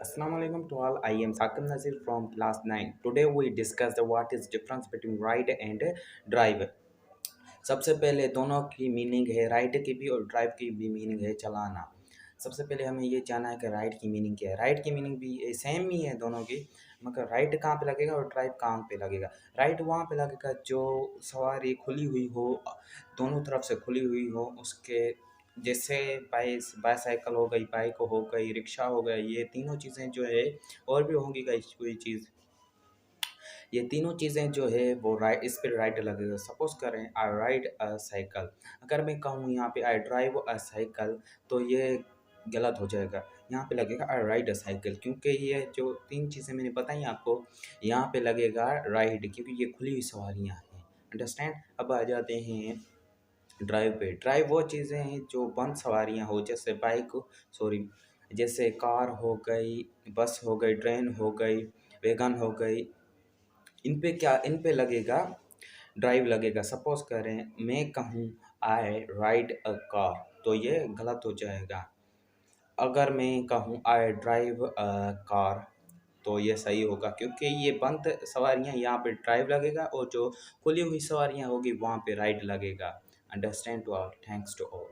Assalamualaikum to all. I am Sakib Nazir from class 9. Today we discuss the what is difference between ride and drive. सबसे पहले दोनों की meaning है, ride की भी और ड्राइव की भी मीनिंग है चलाना। सबसे पहले हमें ये जानना है कि राइड की मीनिंग क्या है। राइड की मीनिंग भी सेम ही है दोनों की, मगर राइड कहाँ पे लगेगा और ड्राइव कहाँ पे लगेगा। राइड वहाँ पे लगेगा जो सवारी खुली हुई हो, दोनों तरफ से खुली हुई हो, उसके जैसे बाईसाइकिल हो गई, बाइक हो गई, रिक्शा हो गया, ये तीनों चीज़ें जो है, और भी होंगी कोई चीज़, ये तीनों चीज़ें जो है वो राइड, इस पे राइड लगेगा। सपोज करें आई राइड अ साइकिल, अगर मैं कहूँ यहाँ पे आई ड्राइव अ साइकिल तो ये गलत हो जाएगा। यहाँ पे लगेगा आई राइड अ साइकिल, क्योंकि ये जो तीन चीज़ें मैंने बताई आपको, यहाँ पे लगेगा राइड, क्योंकि ये खुली हुई सवारियाँ हैं। अंडरस्टैंड। अब आ जाते हैं ड्राइव पे। ड्राइव वो चीज़ें हैं जो बंद सवारियाँ हो, जैसे बाइक, सॉरी, जैसे कार हो गई, बस हो गई, ट्रेन हो गई, वैगन हो गई, इन पे लगेगा ड्राइव लगेगा। सपोज करें मैं कहूँ आई राइड अ कार तो ये गलत हो जाएगा। अगर मैं कहूँ आई ड्राइव अ कार तो ये सही होगा, क्योंकि ये बंद सवारियाँ यहाँ पे ड्राइव लगेगा और जो खुली हुई सवारियाँ होगी वहाँ पे राइड लगेगा। Understand to all, thanks to all.